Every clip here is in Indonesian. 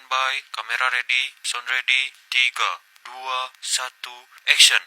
Standby, kamera ready, sound ready, 3, 2, 1, action.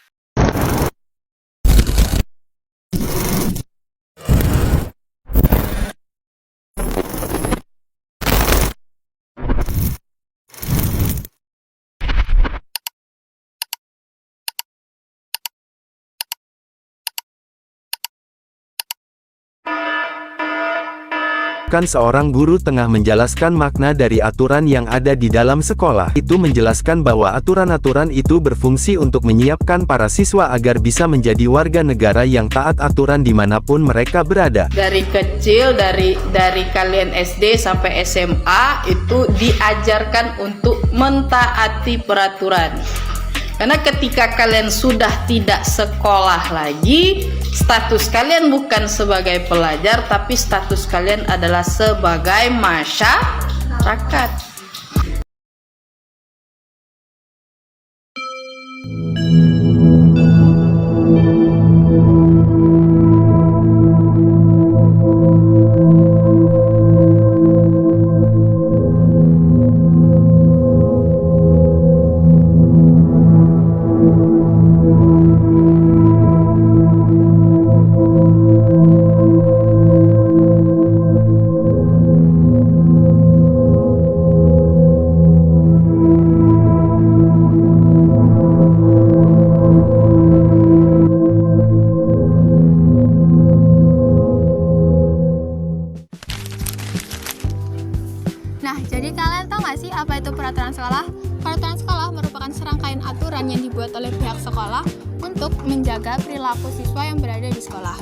Seorang guru tengah menjelaskan makna dari aturan yang ada di dalam sekolah. Itu menjelaskan bahwa aturan-aturan itu berfungsi untuk menyiapkan para siswa agar bisa menjadi warga negara yang taat aturan dimanapun mereka berada. Dari kecil, dari kalian SD sampai SMA itu diajarkan untuk mentaati peraturan. Karena ketika kalian sudah tidak sekolah lagi, status kalian bukan sebagai pelajar, tapi status kalian adalah sebagai masyarakat. Nah, jadi kalian tahu nggak sih apa itu peraturan sekolah? Peraturan sekolah merupakan serangkaian aturan yang dibuat oleh pihak sekolah untuk menjaga perilaku siswa yang berada di sekolah.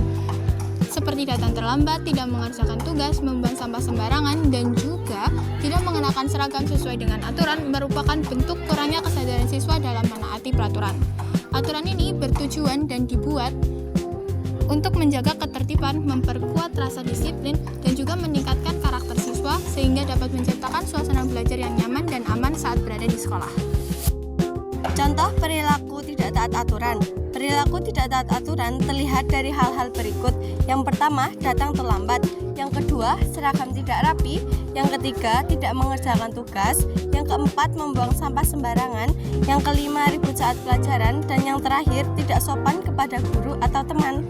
Seperti datang terlambat, tidak mengerjakan tugas, membuang sampah sembarangan, dan juga tidak mengenakan seragam sesuai dengan aturan merupakan bentuk kurangnya kesadaran siswa dalam menaati peraturan. Aturan ini bertujuan dan dibuat untuk menjaga ketertiban, memperkuat rasa disiplin, dan juga meningkatkan karakter siswa sehingga dapat menciptakan suasana belajar yang nyaman dan aman saat berada di sekolah. Contoh perilaku tidak taat aturan. Perilaku tidak taat aturan terlihat dari hal-hal berikut. Yang pertama, datang terlambat. Yang kedua, seragam tidak rapi. Yang ketiga, tidak mengerjakan tugas. Yang keempat, membuang sampah sembarangan. Yang kelima, ribut saat pelajaran. Dan yang terakhir, tidak sopan kepada guru atau teman.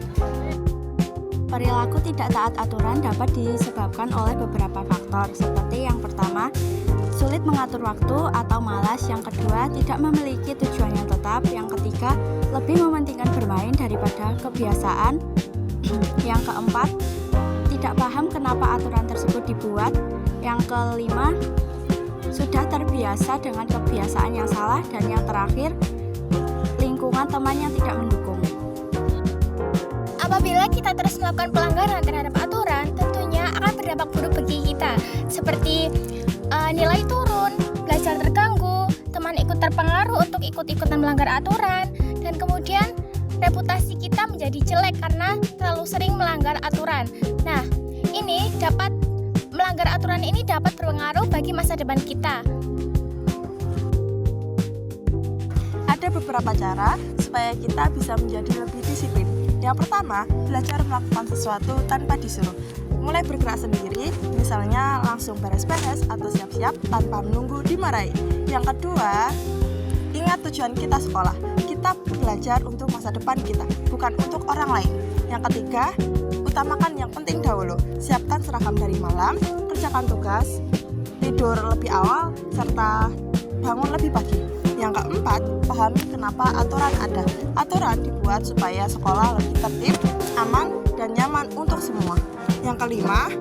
Perilaku tidak taat aturan dapat disebabkan oleh beberapa faktor, seperti yang pertama, sulit mengatur waktu atau malas. Yang kedua, tidak memiliki tujuan yang tetap. Yang ketiga, lebih mementingkan bermain daripada kebiasaan. Yang keempat, tidak paham kenapa aturan tersebut dibuat. Yang kelima, sudah terbiasa dengan kebiasaan yang salah. Dan yang terakhir, lingkungan teman yang tidak mendukung. Apabila kita terus melakukan pelanggaran terhadap aturan, tentunya akan berdampak buruk bagi kita, seperti nilai turun, belajar terganggu, teman ikut terpengaruh untuk ikut-ikutan melanggar aturan, dan kemudian reputasi kita menjadi jelek karena terlalu sering melanggar aturan. Nah, melanggar aturan ini dapat berpengaruh bagi masa depan kita. Ada beberapa cara supaya kita bisa menjadi lebih disiplin. Yang pertama, belajar melakukan sesuatu tanpa disuruh. Mulai bergerak sendiri, misalnya langsung beres-beres atau siap-siap tanpa menunggu dimarahi. Yang kedua, ingat tujuan kita sekolah. Kita belajar untuk masa depan kita, bukan untuk orang lain. Yang ketiga, utamakan yang penting dahulu. Siapkan seragam dari malam, kerjakan tugas, tidur lebih awal, serta bangun lebih pagi. Yang keempat, pahami kenapa aturan ada. Aturan dibuat supaya sekolah lebih tertib, aman, dan nyaman untuk semua. Yang kelima,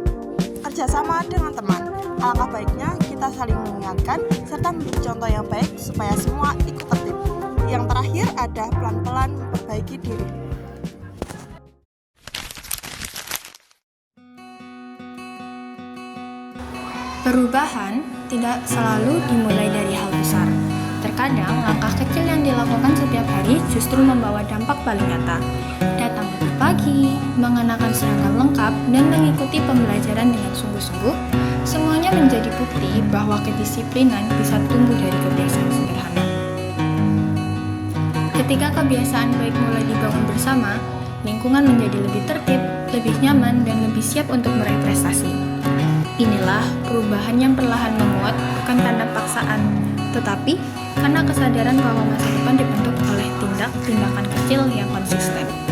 kerjasama dengan teman. Alangkah baiknya kita saling mengingatkan serta memberi contoh yang baik supaya semua ikut tertib. Yang terakhir ada pelan-pelan memperbaiki diri. Perubahan tidak selalu dimulai dari hal besar. Terkadang, langkah kecil yang dilakukan setiap hari justru membawa dampak paling nyata. Datang lebih pagi, mengenakan seragam lengkap, dan mengikuti pembelajaran dengan sungguh-sungguh, semuanya menjadi bukti bahwa kedisiplinan bisa tumbuh dari kebiasaan sederhana. Ketika kebiasaan baik mulai dibangun bersama, lingkungan menjadi lebih tertib, lebih nyaman, dan lebih siap untuk meraih prestasi. Inilah perubahan yang perlahan menguat, bukan karena paksaan, tetapi karena kesadaran bahwa masa depan dibentuk oleh tindakan kecil yang konsisten.